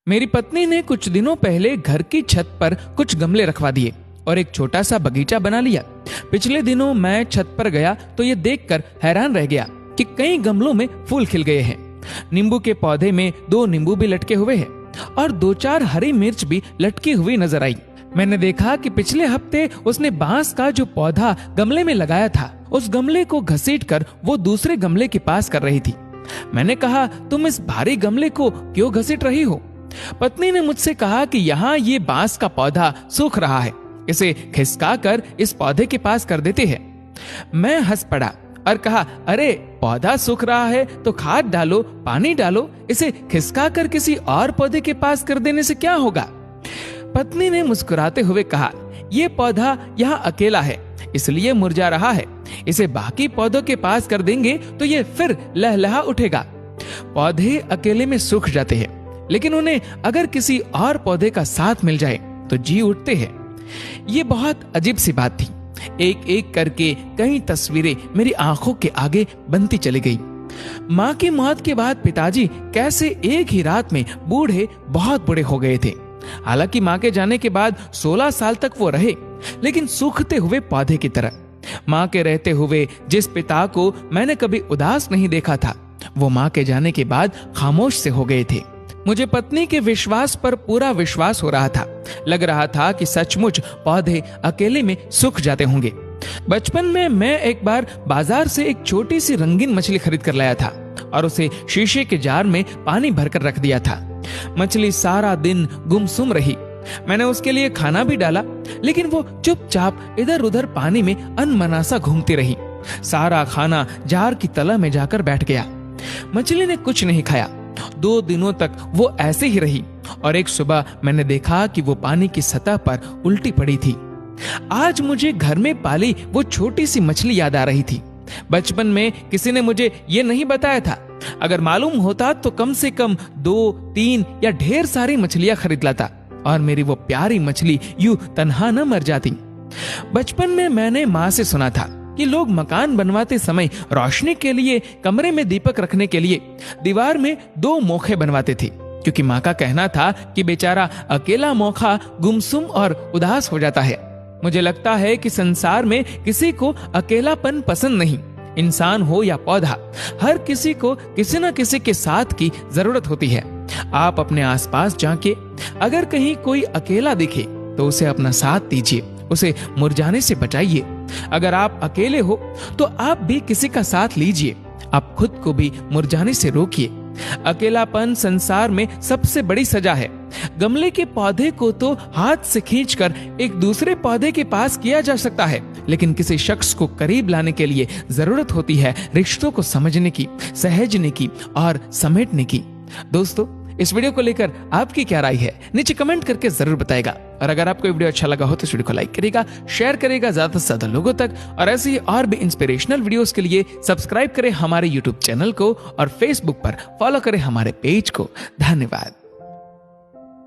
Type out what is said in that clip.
मेरी पत्नी ने कुछ दिनों पहले घर की छत पर कुछ गमले रखवा दिए और एक छोटा सा बगीचा बना लिया। पिछले दिनों मैं छत पर गया तो ये देखकर हैरान रह गया कि कई गमलों में फूल खिल गए हैं। नींबू के पौधे में 2 नींबू भी लटके हुए हैं और 2-4 हरी मिर्च भी लटकी हुई नजर आई। मैंने देखा कि पिछले हफ्ते उसने बांस का जो पौधा गमले में लगाया था, उस गमले को घसीटकर वो दूसरे गमले के पास कर रही थी। मैंने कहा, तुम इस भारी गमले को क्यों घसीट रही हो? पत्नी ने मुझसे कहा कि यहाँ ये बांस का पौधा सूख रहा है, इसे खिसकाकर इस पौधे के पास कर देते हैं। मैं हंस पड़ा और कहा, अरे पौधा सूख रहा है तो खाद डालो, पानी डालो, इसे खिसकाकर किसी और पौधे के पास कर देने से क्या होगा? पत्नी ने मुस्कुराते हुए कहा, ये पौधा यहाँ अकेला है इसलिए मुरझा रहा है, इसे बाकी पौधों के पास कर देंगे तो ये फिर लहलहा उठेगा। पौधे अकेले में सूख जाते हैं, लेकिन उन्हें अगर किसी और पौधे का साथ मिल जाए तो जी उठते हैं। ये बहुत अजीब सी बात थी। एक एक करके कई तस्वीरें मेरी आंखों के आगे बनती चली गई। माँ की मौत के बाद पिताजी कैसे एक ही रात में बहुत बूढ़े हो गए थे। हालांकि माँ के जाने के बाद 16 साल तक वो रहे, लेकिन सूखते हुए पौधे की तरह। माँ के रहते हुए जिस पिता को मैंने कभी उदास नहीं देखा था, वो माँ के जाने के बाद खामोश से हो गए थे। मुझे पत्नी के विश्वास पर पूरा विश्वास हो रहा था। लग रहा था कि सचमुच पौधे अकेले में सूख जाते होंगे। बचपन में मैं एक बार बाजार से एक छोटी सी रंगीन मछली खरीद कर लाया था और उसे शीशे के जार में पानी भरकर रख दिया था। मछली सारा दिन गुमसुम रही। मैंने उसके लिए खाना भी डाला, लेकिन वो चुपचाप इधर उधर पानी में अनमनासा घूमती रही। सारा खाना जार की तला में जाकर बैठ गया। मछली ने कुछ नहीं खाया। 2 दिनों तक वो ऐसे ही रही और एक सुबह मैंने देखा कि वो पानी की सतह पर उल्टी पड़ी थी। आज मुझे घर में पाली वो छोटी सी मछली याद आ रही थी। बचपन में किसी ने मुझे ये नहीं बताया था। अगर मालूम होता तो कम से कम 2-3 या ढेर सारी मछलियां खरीद लाता और मेरी वो प्यारी मछली यूं तन्हा न मर जाती। बचपन में मैंने माँ से सुना था कि लोग मकान बनवाते समय रोशनी के लिए कमरे में दीपक रखने के लिए दीवार में 2 मोखे बनवाते थे, क्योंकि माँ का कहना था कि बेचारा अकेला मोखा गुमसुम और उदास हो जाता है। मुझे लगता है कि संसार में किसी को अकेलापन पसंद नहीं। इंसान हो या पौधा, हर किसी को किसी न किसी के साथ की जरूरत होती है। आप अपने आसपास झांकिए, अगर कहीं कोई अकेला दिखे तो उसे अपना साथ दीजिए, उसे मुरझाने से बचाइए। अगर आप अकेले हो तो आप भी किसी का साथ लीजिए, आप खुद को भी मुरझाने से रोकिए। अकेलापन संसार में सबसे बड़ी सजा है। गमले के पौधे को तो हाथ से खींचकर एक दूसरे पौधे के पास किया जा सकता है, लेकिन किसी शख्स को करीब लाने के लिए जरूरत होती है रिश्तों को समझने की, सहेजने की और समेटने की। दोस्तों, इस वीडियो को लेकर आपकी क्या राय है, नीचे कमेंट करके जरूर बताएगा। और अगर आपको वीडियो अच्छा लगा हो तो इस वीडियो को लाइक करेगा, शेयर करेगा ज्यादा से ज्यादा लोगों तक, और ऐसे ही और भी इंस्पिरेशनल वीडियोस के लिए सब्सक्राइब करें हमारे यूट्यूब चैनल को और फेसबुक पर फॉलो करें हमारे पेज को। धन्यवाद।